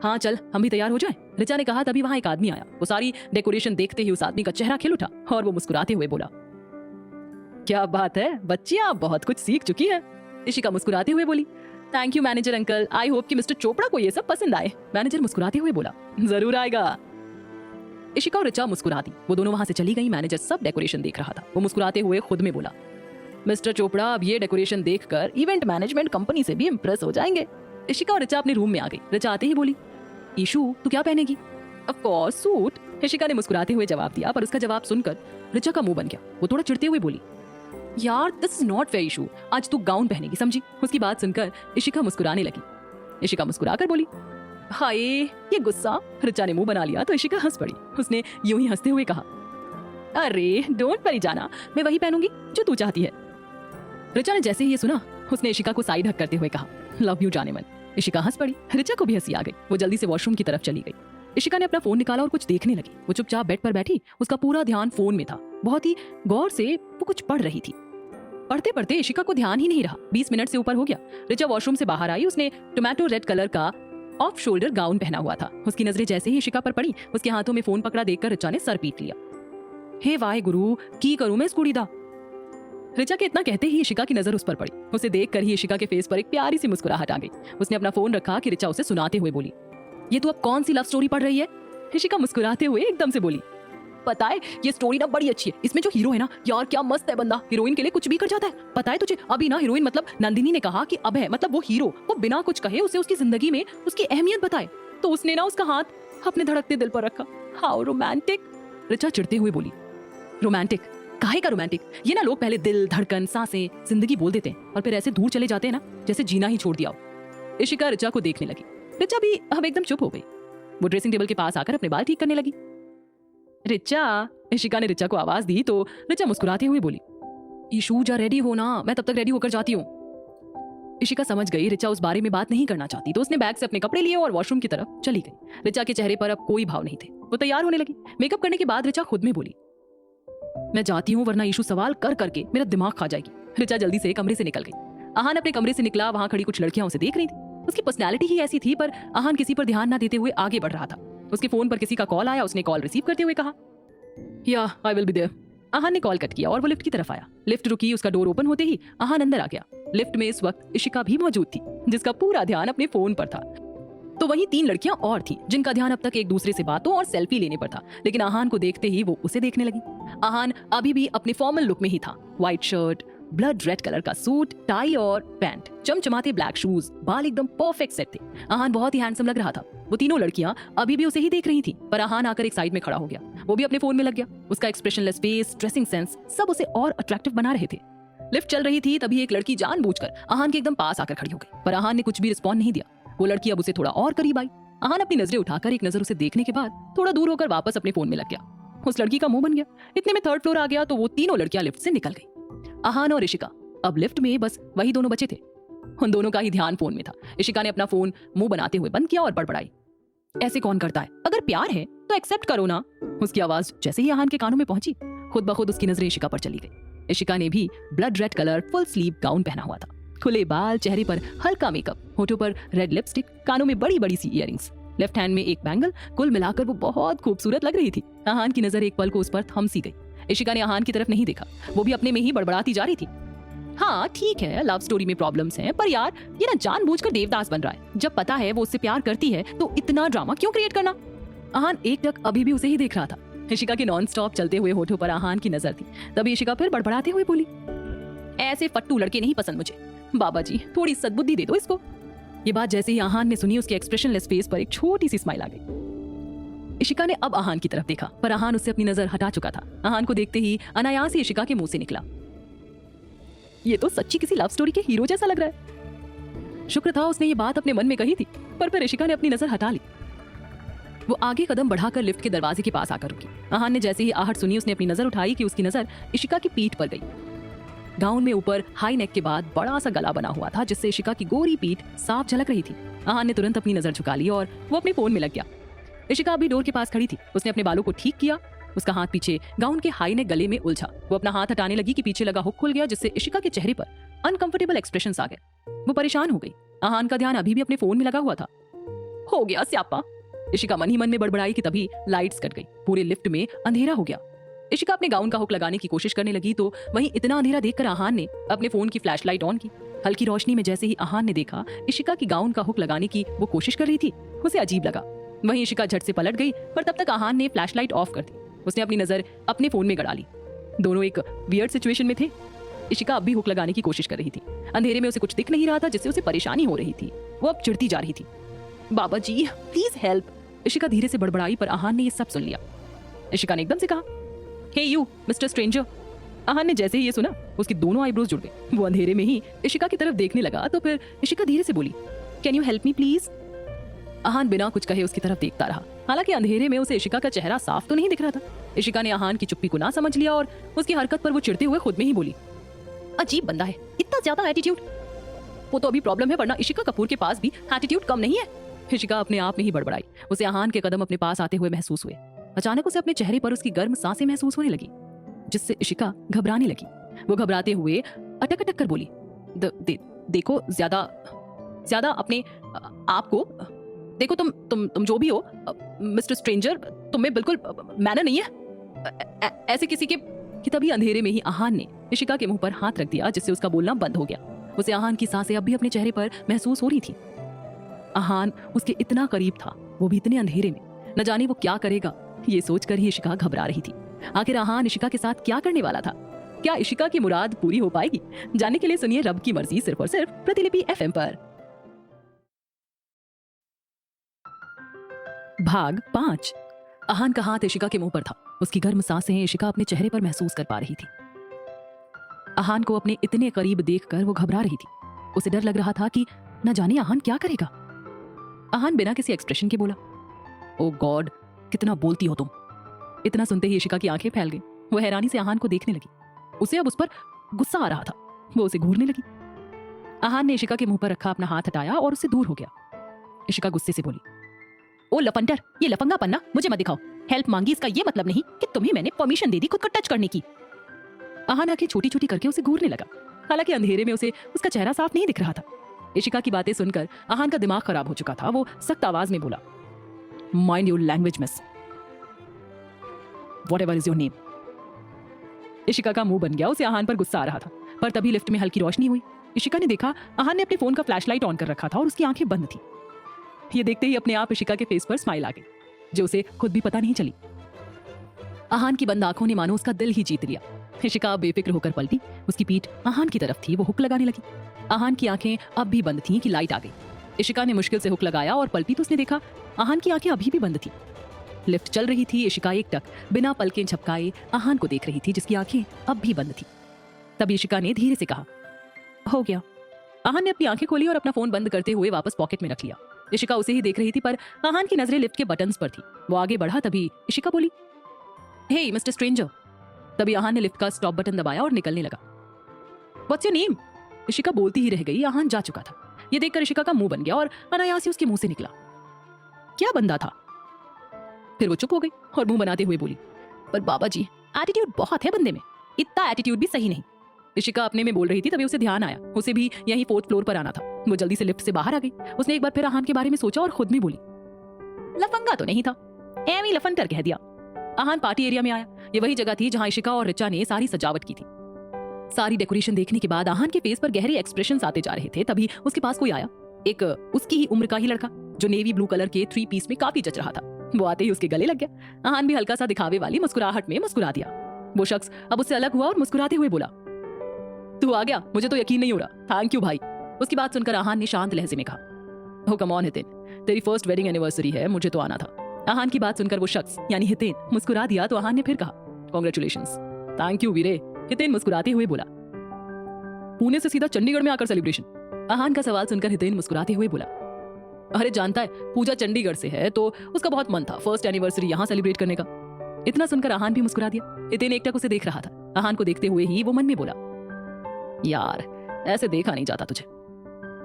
हाँ चल, हम भी तैयार हो जाएं। ऋचा ने कहा। तभी वहां एक आदमी आया। वो सारी डेकोरेशन देखते ही उस आदमी का चेहरा खिल उठा और वो मुस्कुराते हुए बोला, क्या बात है बच्चियां, आप बहुत कुछ सीख चुकी हैं। इशिका मुस्कुराते हुए बोली, thank you manager uncle, I hope कि मिस्टर चोपड़ा को ये सब पसंद आए। मैनेजर मुस्कुराते हुए बोला, जरूर आएगा। इशिका और ऋचा मुस्कुरा दी। वो दोनों वहां से चली गई। मैनेजर सब डेकोरेशन देख रहा था। वो मुस्कुराते हुए खुद में बोला, मिस्टर चोपड़ा अब ये डेकोरेशन देखकर इवेंट मैनेजमेंट कंपनी से भी इंप्रेस हो जाएंगे। इशिका और ऋचा अपने रूम में आ गई। ऋचा आते ही बोली, ईशु तू क्या पहनेगी? Of course suit. इशिका ने मुस्कुराते हुए जवाब दिया, पर उसका जवाब सुनकर ऋचा का मुंह बन गया। वो थोड़ा चिढ़ते हुए बोली, यार this is not fair issue, आज तू गाउन पहनेगी, समझी? उसकी बात सुनकर इशिका मुस्कुराने लगी। इशिका मुस्कुराकर बोली, हाय ये गुस्सा। ऋचा ने मुंह बना लिया तो इशिका हंस पड़ी। उसने यूं ही हंसते हुए कहा, अरे डोंट वरी जाना, मैं वही पहनूंगी जो तू चाहती है। ऋचा ने जैसे ही ये सुना, उसने इशिका को साइड हक करते हुए कहा, लव यू जाने मन। इशिका हंस पड़ी। ऋचा को भी हंसी आ गई। वो जल्दी से वॉशरूम की तरफ चली गई। इशिका ने अपना फोन निकाला और कुछ देखने लगी। वो चुपचाप बेड पर बैठी, उसका पूरा ध्यान फोन में था। बहुत ही गौर से वो कुछ पढ़ रही थी। पढ़ते पढ़ते इशिका को ध्यान ही नहीं रहा। 20 मिनट से ऊपर हो गया। ऋचा वॉशरूम से बाहर आई। उसने टोमेटो रेड कलर का ऑफ शोल्डर गाउन पहना हुआ था। उसकी नजरें जैसे ही इशिका पर पड़ी, उसके हाथों में फोन पकड़ा देखकर ऋचा ने सर पीट लिया। हे वाहे गुरु, की करूं मैं इस कुड़ी दा। ऋचा के इतना कहते ही इशिका की नजर उस पर पड़ी। उसे देखकर ही इशिका के फेस पर एक प्यारी सी मुस्कुराहट आ गई। उसने अपना फोन रखा कि ऋचा उसे सुनाते हुए बोली, ये तू अब कौन सी लव स्टोरी पढ़ रही है? इशिका मुस्कुराते हुए एकदम से बोली, पता है ये स्टोरी ना बड़ी अच्छी है। इसमें जो हीरो है ना यार, क्या मस्त है बंदा, हीरोइन के लिए कुछ भी कर जाता है। पता है तुझे, अभी ना हीरोइन मतलब नंदिनी ने कहा कि अब है, मतलब वो हीरो वो बिना कुछ कहे उसे उसकी जिंदगी में उसकी अहमियत बताए, तो उसने ना उसका हाथ अपने धड़कते दिल पर रखा। How romantic. ऋचा चिढ़ते हुए बोली, रोमांटिक? काहे का रोमांटिक? ये ना लोग पहले दिल, धड़कन, सांसें, जिंदगी बोल देते हैं और फिर ऐसे दूर चले जाते हैं ना जैसे जीना ही छोड़ दिया हो। इशिका ऋचा को देखने लगी। ऋचा भी अब एकदम चुप हो गई। वो ड्रेसिंग टेबल के पास आकर अपने बाल ठीक करने लगी। ऋचा, इशिका ने ऋचा को आवाज दी तो ऋचा मुस्कुराते हुए बोली, ईशू जा रेडी हो ना, मैं तब तक रेडी होकर जाती हूँ। इशिका समझ गई ऋचा उस बारे में बात नहीं करना चाहती, तो उसने बैग से अपने कपड़े लिए और वॉशरूम की तरफ चली गई। ऋचा के चेहरे पर अब कोई भाव नहीं थे। वो तैयार होने लगी। मेकअप करने के बाद ऋचा खुद में बोली, मैं जाती हूँ वरना ईशू सवाल कर करके मेरा दिमाग खा जाएगी। ऋचा जल्दी से कमरे से निकल गई। आहान अपने कमरे से निकला। वहां खड़ी कुछ लड़कियां उसे देख रही थी। उसकी पर्सनैलिटी ही ऐसी थी, पर आहान किसी पर ध्यान न देते हुए आगे बढ़ रहा था। उसके फोन पर किसी का कॉल आया। उसने कॉल रिसीव करते हुए कहा, या आई विल बी देयर। आहान ने कॉल कट किया और वो लिफ्ट की तरफ आया। लिफ्ट रुकी। उसका डोर ओपन होते ही आहान अंदर आ गया। लिफ्ट में इस वक्त इशिका भी मौजूद थी, जिसका पूरा ध्यान अपने फोन पर था। तो वहीं 3 लड़कियां और थी, जिनका ध्यान अब तक एक दूसरे से बातों और सेल्फी लेने पर था। लेकिन आहान को देखते ही वो उसे देखने लगी। आहान अभी भी अपने फॉर्मल लुक में ही था। White shirt, blood red colour का सूट, टाई और पैंट, चमचमाते ब्लैक शूज, बाल एकदम परफेक्ट सेट थे। आहान बहुत ही हैंडसम लग रहा था। वो तीनों लड़कियां अभी भी उसे ही देख रही थी, पर आहान आकर एक साइड में खड़ा हो गया। वो भी अपने फोन में लग गया। उसका एक्सप्रेशनलेस फेस, ड्रेसिंग सेंस सब उसे और अट्रैक्टिव बना रहे थे। लिफ्ट चल रही थी, तभी एक लड़की जानबूझकर आहान के एकदम पास आकर खड़ी हो गई, पर आहान ने कुछ भी रिस्पॉन्ड नहीं दिया। वो लड़की अब उसे थोड़ा और करीब आई। आहान अपनी नजरें उठाकर एक नजर उसे देखने के बाद थोड़ा दूर होकर वापस अपने फोन में लग गया। उस लड़की का मुंह बन गया। इतने में 3rd फ्लोर आ गया तो वो तीनों लड़कियां लिफ्ट से निकल गई। आहान और इशिका अब लिफ्ट में बस वही दोनों बचे थे। उन दोनों का ही ध्यान फोन में था। इशिका ने अपना फोन मुंह बनाते हुए बंद किया और बड़बड़ाई, ऐसे कौन करता है? अगर प्यार है तो एक्सेप्ट करो ना। उसकी आवाज जैसे ही आहान के कानों में पहुंची, खुद ब खुद उसकी नजरें इशिका पर चली गई। इशिका ने भी blood red colour full sleeve gown पहना हुआ था। खुले बाल, चेहरे पर हल्का मेकअप, होठों पर रेड लिपस्टिक, कानों में बड़ी बड़ी सी इयररिंग्स, लेफ्ट हैंड में एक बैंगल। कुल मिलाकर वो बहुत खूबसूरत लग रही थी। आहान की नजर एक पल को उस पर थम सी गई। इशिका ने आहान की तरफ नहीं देखा। वो भी अपने में ही बड़बड़ाती जा रही थी, हाँ ठीक है लव स्टोरी में प्रॉब्लम्स हैं, पर यार ये ना जानबूझकर देवदास बन रहा है। जब पता है वो उससे प्यार करती है तो इतना ड्रामा क्यों क्रिएट करना? आहान एक टक अभी भी उसे ही देख रहा था। इशिका के नॉन स्टॉप चलते हुए होठों पर आहान की नजर थी। तभी इशिका फिर बड़बड़ाते हुए बोली, ऐसे फट्टू लड़के नहीं पसंद मुझे। बाबा जी थोड़ी सद्बुद्धि दे दो इसको। ये बात जैसे ही आहान ने सुनी, उसके एक्सप्रेशनलेस फेस पर एक छोटी सी स्माइल आ गई। इशिका ने अब आहान की तरफ देखा, पर आहान उससे अपनी नजर हटा चुका था। आहान को देखते ही अनायास ही इशिका के मुंह से निकला, ये तो सच्ची किसी लव स्टोरी के हीरो जैसा लग रहा है। शुक्र था उसने ये बात अपने मन में कही थी, पर फिर इशिका ने अपनी नजर हटा ली। वो आगे कदम बढ़ाकर लिफ्ट के दरवाजे के पास आकर रुकी। आहान ने जैसे ही आहट सुनी, उसने अपनी नजर उठाई कि उसकी नजर इशिका की पीठ पर गई। गाउन में ऊपर हाई नेक के बाद बड़ा सा गला बना हुआ था, जिससे इशिका की गोरी पीठ साफ झलक रही थी। आहान ने तुरंत अपनी नजर झुका ली और वो अपने फोन में लग गया। इशिका अभी डोर के पास खड़ी थी। उसने अपने बालों को ठीक किया, उसका हाथ पीछे गाउन के हाई नेक गले में उलझा। वो अपना हाथ हटाने लगी कि पीछे लगा हुक खुल गया, जिससे इशिका के चेहरे पर अनकंफर्टेबल एक्सप्रेशंस आ गए। वो परेशान हो गई। आहान का ध्यान अभी भी अपने फोन में लगा हुआ था। हो गया स्यापा, इशिका मन ही मन में बड़बड़ाई कि तभी लाइट्स कट गई। पूरे लिफ्ट में अंधेरा हो गया। इशिका अपने गाउन का हुक लगाने की कोशिश करने लगी तो वहीं इतना अंधेरा देखकर आहान ने अपने फोन की फ्लैशलाइट ऑन की। हल्की रोशनी में जैसे ही आहान ने देखा इशिका की गाउन का हुक लगाने की वो कोशिश कर रही थी, उसे अजीब लगा। वहीं इशिका झट से पलट गई, पर तब तक आहान ने फ्लैशलाइट ऑफ कर दी। उसने अपनी नजर अपने फोन में गड़ा ली। दोनों एक वियर्ड सिचुएशन में थे। इशिका अब भी हुक लगाने की कोशिश कर रही थी। अंधेरे में उसे कुछ दिख नहीं रहा था, जिससे उसे परेशानी हो रही थी। वो अब चिढ़ती जा रही थी। बाबा जी प्लीज हेल्प, इशिका धीरे से बड़बड़ाई, पर आहान ने ये सब सुन लिया। इशिका ने एकदम से कहा, हे यू मिस्टर स्ट्रेंजर। आहान ने जैसे ही ये सुना उसकी दोनों आईब्रोज जुड़ गए। वो अंधेरे में ही इशिका की तरफ देखने लगा तो फिर इशिका धीरे से बोली, can you help me please. Aahan बिना कुछ कहे उसकी तरफ देखता रहा। हालांकि अंधेरे में उसे इशिका का चेहरा साफ तो नहीं दिख रहा था। इशिका ने आहान की चुप्पी को ना समझ लिया और उसकी हरकत पर वो चिढ़ते हुए खुद में ही बोली, अजीब बंदा है, इतना ज्यादा एटीट्यूड। वो तो अभी प्रॉब्लम है, वरना इशिका कपूर के पास भी एटीट्यूड कम नहीं है। इशिका अपने आप में ही बड़बड़ाई। उसे आहान के कदम अपने पास आते हुए महसूस हुए। अचानक उसे अपने चेहरे पर उसकी गर्म सांसें महसूस होने लगी, जिससे इशिका घबराने लगी। वो घबराते हुए अटक अटक कर बोली, देखो ज्यादा अपने आप को देखो, तुम जो भी हो मिस्टर स्ट्रेंजर, तुम में बिल्कुल मैनर नहीं है ऐसे किसी के। कि तभी अंधेरे में ही आहान ने इशिका के मुंह पर हाथ रख दिया, जिससे उसका बोलना बंद हो गया। उसे आहान की सांसें अब भी अपने चेहरे पर महसूस हो रही थी। आहान उसके इतना करीब था, वो भी इतने अंधेरे में। न जाने वो क्या करेगा, ये सोचकर ही इशिका घबरा रही थी। आखिर आहान इशिका के साथ क्या करने वाला था? क्या इशिका की मुराद पूरी हो पाएगी? जानने के लिए सुनिए रब की मर्जी सिर्फ और सिर्फ प्रतिलिपि FM पर। भाग 5। आहान का हाथ इशिका के मुंह पर था। उसकी गर्म सांसें इशिका अपने चेहरे पर महसूस कर पा रही थी। आहान को अपने इतने करीब देखकर वो घबरा रही थी। उसे डर लग रहा था कि न जाने आहान क्या करेगा। आहान बिना किसी एक्सप्रेशन के बोला, ओ गॉड, कितना बोलती हो तुम। इतना सुनते ही इशिका की आंखें फैल गई। वो हैरानी से आहान को देखने लगी। उसे अब उस पर गुस्सा आ रहा था। वो उसे घूरने लगी। आहान ने इशिका के मुंह पर रखा अपना हाथ हटाया और उससे दूर हो गया। इशिका गुस्से से बोली, ओ लफंटर, ये लफंगा पन्ना मुझे मत दिखाओ। हेल्प मांगी इसका ये मतलब नहीं कि तुम्हें मैंने परमिशन दे दी खुद को टच करने की। आहान आंखें छोटी छोटी करके उसे घूरने लगा। हालांकि अंधेरे में उसे उसका चेहरा साफ नहीं दिख रहा था। इशिका की बातें सुनकर आहान का दिमाग खराब हो चुका था। वो सख्त आवाज में बोला, mind your language miss, whatever is your name. Ishika का मुंह बन गया। उसे आहान पर गुस्सा आ रहा था। पर तभी लिफ्ट में हल्की रोशनी हुई। इशिका ने देखा आहान ने अपने फोन का फ्लैशलाइट ऑन कर रखा था और उसकी आंखें बंद थी। ये देखते ही अपने आप इशिका के फेस पर स्माइल आ गई, जो उसे खुद भी पता नहीं चली। आहान की बंद आंखों ने मानो उसका दिल ही जीत लिया। इशिका बेफिक्र होकर पलटी। उसकी पीठ आहान की तरफ थी। वो हुक लगाने लगी। आहान की आंखें अब भी बंद थीं कि लाइट आ गई। इशिका ने मुश्किल से हुक लगाया और पलटी तो उसने देखा आहान की आंखें अभी भी बंद थी। लिफ्ट चल रही थी। इशिका एकटक बिना पलकें झपकाए आहान को देख रही थी, जिसकी आंखें अब भी बंद थी। तब इशिका ने धीरे से कहा, हो गया। आहान ने अपनी आंखें खोली और अपना फोन बंद करते हुए वापस पॉकेट में रख लिया। इशिका उसे ही देख रही थी, पर आहान की नजरें लिफ्ट के बटन्स पर थी। वो आगे बढ़ा। तभी इशिका बोली, हे मिस्टर स्ट्रेंजर। तभी आहान ने लिफ्ट का स्टॉप बटन दबाया और निकलने लगा। What's your name? इशिका बोलती ही रह गई। आहान जा चुका था। ये देखकर इशिका का मुंह बन गया और अनायास ही उसके मुंह से निकला, क्या बंदा था। फिर वो चुप हो गई और मुंह बनाते हुए बोली, पर बाबा जी, एटीट्यूड बहुत है बंदे में, इतना एटीट्यूड भी सही नहीं। इशिका अपने में बोल रही थी, तभी उसे ध्यान आया उसे भी यहीं 4th फ्लोर पर आना था। वो जल्दी से लिफ्ट से बाहर आ गई। उसने एक बार फिर आहान के बारे में सोचा और खुद में बोली, लफंगा तो नहीं था, एवी लफंटर कह दिया। आहान पार्टी एरिया में आया। ये वही जगह थी जहां इशिका और रिचा ने सारी सजावट की थी। सारी डेकोरेशन देखने के बाद आहान के फेस पर गहरे एक्सप्रेशंस आते जा रहे थे। तभी उसके पास कोई आया, एक उसकी ही उम्र का ही लड़का, जो नेवी ब्लू कलर के 3 पीस में काफी जच रहा था। वो आते ही उसके गले लग गया। आहान भी हल्का सा दिखावे वाली मुस्कुराहट में मुस्कुरा दिया। वो शख्स अब उससे अलग हुआ और मुस्कुराते हुए बोला, तू आ गया, मुझे तो यकीन नहीं हो रहा, थैंक यू भाई। उसकी बात सुनकर आहान ने शांत लहजे में कहा, ओ कम ऑन हितेन, तेरी फर्स्ट वेडिंग एनिवर्सरी है, मुझे तो आना था। आहान की बात सुनकर वो शख्स यानी हितेन मुस्कुरा दिया तो आहान ने फिर कहा, कांग्रेचुलेशंस। थैंक यू वीरे, हितेन मुस्कुराते हुए बोला। पुणे से सीधा चंडीगढ़ में आकर सेलिब्रेशन? आहान का सवाल सुनकर हितेन मुस्कुराते हुए बोला, अरे जानता है, पूजा चंडीगढ़ से है तो उसका बहुत मन था फर्स्ट एनिवर्सरी यहाँ सेलिब्रेट करने का। इतना सुनकर आहान भी मुस्कुरा दिया। हितेन एकटक उसे देख रहा था। आहान को देखते हुए ही वो मन में बोला, यार ऐसे देखा नहीं जाता तुझे।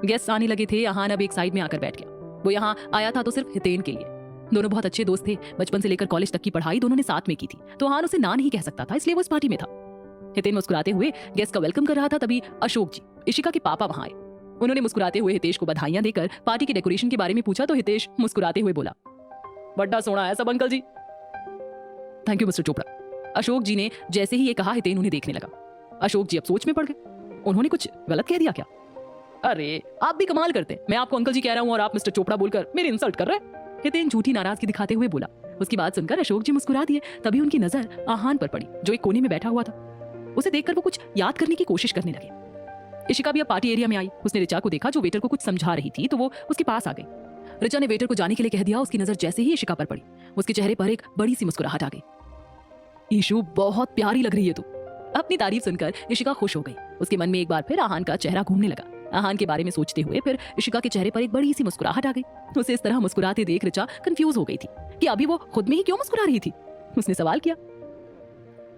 गेस्ट आने लगे थे। आहान अब एक साइड में आकर बैठ गया। वो यहाँ आया था तो सिर्फ हितेन के लिए। दोनों बहुत अच्छे दोस्त थे। बचपन से लेकर कॉलेज तक की पढ़ाई दोनों ने साथ में की थी, तो आहान उसे ना नहीं कह सकता था, इसलिए वो इस पार्टी में था। हितेन मुस्कुराते हुए गेस्ट का वेलकम कर रहा था, तभी अशोक जी, इशिका के पापा, वहां आए। उन्होंने मुस्कुराते हुए हितेश को बधाइयां देकर पार्टी के डेकोरेशन के बारे में पूछा, तो हितेश मुस्कुराते हुए बोला, बड़ा सोना है सब uncle ji. Thank you mister Chopra. Ashok ji ने जैसे ही ये कहा, हितेन उन्हें देखने लगा। अशोक जी अब सोच में पड़ गए। उन्होंने कुछ गलत कह दिया क्या? अरे आप भी कमाल करते हैं, मैं आपको अंकल जी कह रहा हूं और आप मिस्टर चोपड़ा बोलकर मेरी इंसल्ट कर रहे हैं। हितेन झूठी नाराजगी दिखाते हुए बोला। उसकी बात सुनकर अशोक जी मुस्कुरा दिए। तभी उनकी नजर आहान पर पड़ी, जो एक कोने में बैठा हुआ था। उसे देखकर वो कुछ याद करने की कोशिश करने लगे। इशिका भी अब पार्टी एरिया में आई। उसने रिचा को देखा जो वेटर को कुछ समझा रही थी, तो वो उसके पास आ गई। रिचा ने वेटर को जाने के लिए कह दिया। उसकी नजर जैसे ही इशिका पर पड़ी, उसके चेहरे पर एक बड़ी सी मुस्कुराहट आ गई। ईशु बहुत प्यारी लग रही है तू। अपनी तारीफ सुनकर इशिका खुश हो गई। उसके मन में एक बार फिर आहान का चेहरा घूमने लगा। आहान के बारे में सोचते हुए फिर इशिका के चेहरे पर एक बड़ी सी मुस्कुराहट आ गई। उसे इस तरह मुस्कुराते देख रिचा कंफ्यूज हो गई थी कि अभी वो खुद में ही क्यों मुस्कुरा रही थी। उसने सवाल किया,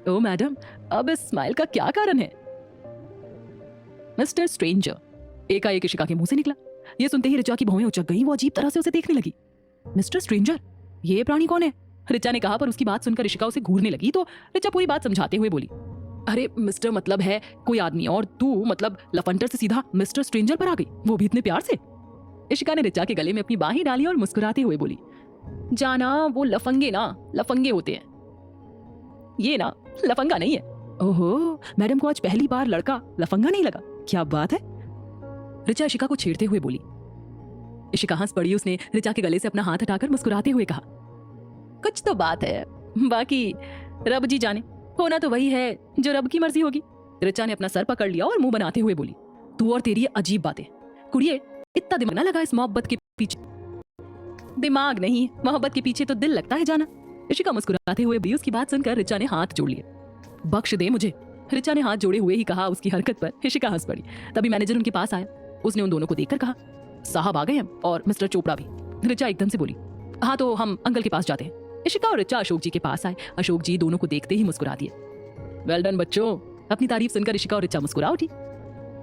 ओ मैडम, अब इस स्माइल का क्या कारण है? मिस्टर स्ट्रेंजर, एकाएक इशिका के मुंह से निकला। ये सुनते ही रिचा की भौहें उचक गईं। वो अजीब तरह से उसे देखने लगी। मिस्टर स्ट्रेंजर, ये प्राणी कौन है? रिचा ने कहा, पर उसकी बात सुनकर इशिका उसे घूरने लगी, तो रिचा पूरी बात समझाते हुए बोली, अरे मिस्टर मतलब है कोई आदमी, और तू मतलब लफंटर से सीधा मिस्टर स्ट्रेंजर पर आ गई, वो भी इतने प्यार से। इशिका ने रिचा के गले में अपनी बाहें डाली और मुस्कुराते हुए बोली, जाना वो लफंगे ना लफंगे होते हैं, ये ना लफंगा नहीं है। ओहो, मैडम को आज पहली बार लड़का लफंगा नहीं लगा, क्या बात है? रिचा इशिका को छेड़ते हुए बोली। इशिका हंस पड़ी। उसने रिचा के गले से अपना हाथ हटाकर मुस्कुराते हुए कहा, कुछ तो बात है, बाकी रब जी जाने, होना तो वही है जो रब की मर्जी होगी। रिचा ने अपना सर पकड़ लिया और मुंह बनाते हुए बोली, तू और तेरी अजीब बातें। कुड़िए, इतना दिमाग ना लगा इस मोहब्बत के पीछे। दिमाग नहीं, मोहब्बत के पीछे तो दिल लगता है जाना। इशिका मुस्कुराते हुए भी। उसकी बात सुनकर रिचा ने हाथ जोड़ लिए। बख्श दे मुझे, रिचा ने हाथ जोड़े हुए ही कहा। उसकी हरकत पर इशिका हंस पड़ी। तभी मैनेजर उनके पास आया। उसने उन दोनों को देखकर कहा, साहब आ गए हम, और मिस्टर चोपड़ा भी। रिचा एकदम से बोली, हाँ तो हम अंकल के पास जाते हैं। इशिका और रिचा अशोक जी के पास आए। अशोक जी दोनों को देखते ही मुस्कुरा दिए। वेल डन बच्चों। अपनी तारीफ सुनकर इशिका और रिचा मुस्कुरा उठी।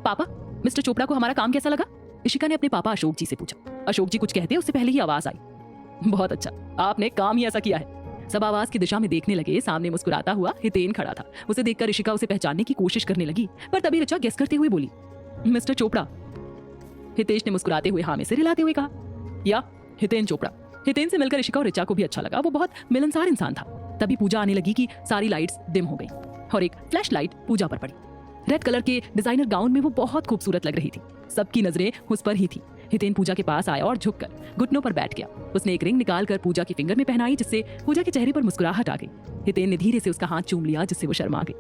पापा, मिस्टर चोपड़ा को हमारा काम कैसा लगा? इशिका ने अपने पापा अशोक जी से पूछा। अशोक जी कुछ कहते उससे पहले ही आवाज आई, बहुत अच्छा, आपने काम ही ऐसा किया है। सब आवाज की दिशा में देखने लगे। सामने मुस्कुराता हुआ हितेन खड़ा था। उसे देखकर इशिका उसे पहचानने की कोशिश करने लगी, पर तभी रिचा गेस करते हुए बोली, मिस्टर चोपड़ा। हितेश ने मुस्कुराते हुए हाँ में सिर हिलाते हुए कहा, या हितेन चोपड़ा। हितेन से मिलकर इशिका और रिचा को भी अच्छा लगा। वो बहुत मिलनसार इंसान था। तभी पूजा आने लगी कि सारी लाइट्स डिम हो गई और एक फ्लैश लाइट पूजा पर पड़ी। रेड कलर के डिजाइनर गाउन में वो बहुत खूबसूरत लग रही थी। सबकी नजरें उस पर ही थी। हितेन पूजा के पास आया और झुककर घुटनों पर बैठ गया। उसने एक रिंग निकालकर पूजा के फिंगर में पहनाई, जिससे पूजा के चेहरे पर मुस्कुराहट आ गई। हितेन ने धीरे से उसका हाथ चूम लिया, जिससे वो शर्मा गई।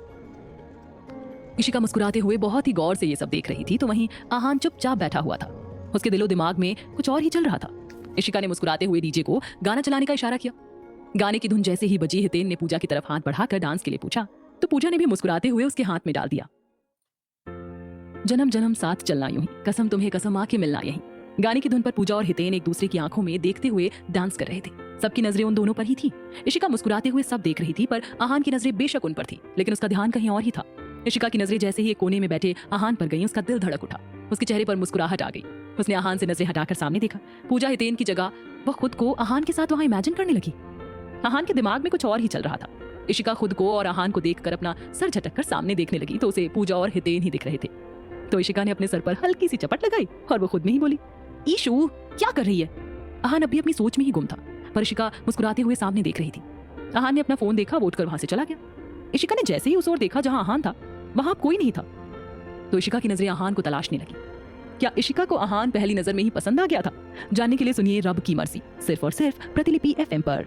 इशिका मुस्कुराते हुए बहुत ही गौर से ये सब देख रही थी, तो वहीं आहान चुपचाप बैठा हुआ था। उसके दिलो दिमाग में कुछ और ही चल रहा था। इशिका ने मुस्कुराते हुए डीजे को गाना चलाने का इशारा किया। गाने की धुन जैसे ही बजी, हितेन ने पूजा की तरफ हाथ बढ़ाकर डांस के लिए पूछा, तो पूजा ने भी मुस्कुराते हुए उसके हाथ में डाल दिया। जन्म जन्म साथ चलना यूं ही, कसम तुम्हें कसम आके मिलना यहीं। गाने की धुन पर पूजा और हितेन एक दूसरे की आंखों में देखते हुए डांस कर रहे थे। सबकी नजरें उन दोनों पर ही थी। इशिका मुस्कुराते हुए सब देख रही थी, पर आहान की नजरें बेशक उन पर थी, लेकिन उसका ध्यान कहीं और ही था। इशिका की नजरें जैसे ही एक कोने में बैठे आहान पर गईं, उसका दिल धड़क उठा। उसके चेहरे पर मुस्कुराहट आ गई। उसने आहान से नजरें हटाकर सामने देखा। पूजा हितेन की जगह वह खुद को आहान के साथ वहां इमेजिन करने लगी। आहान के दिमाग में कुछ और ही चल रहा था। इशिका खुद को और आहान को देखकर अपना सर झटककर सामने देखने लगी, तो उसे पूजा और हितेन ही दिख रहे थे। तो इशिका ने अपने सर पर हल्की सी चपट लगाई और वो खुद में ही बोली, ईशु क्या कर रही है? आहान अभी अपनी सोच में ही गुम था, पर इशिका मुस्कुराते हुए सामने देख रही थी। आहान ने अपना फोन देखा, वो उठकर वहां से चला गया। इशिका ने जैसे ही उस ओर देखा जहां आहान था, वहां कोई नहीं था। तो इशिका की नजरें आहान को तलाशने लगी। क्या इशिका को आहान पहली नजर में ही पसंद आ गया था? जानने के लिए सुनिए रब की मर्जी, सिर्फ और सिर्फ प्रतिलिपि FM पर।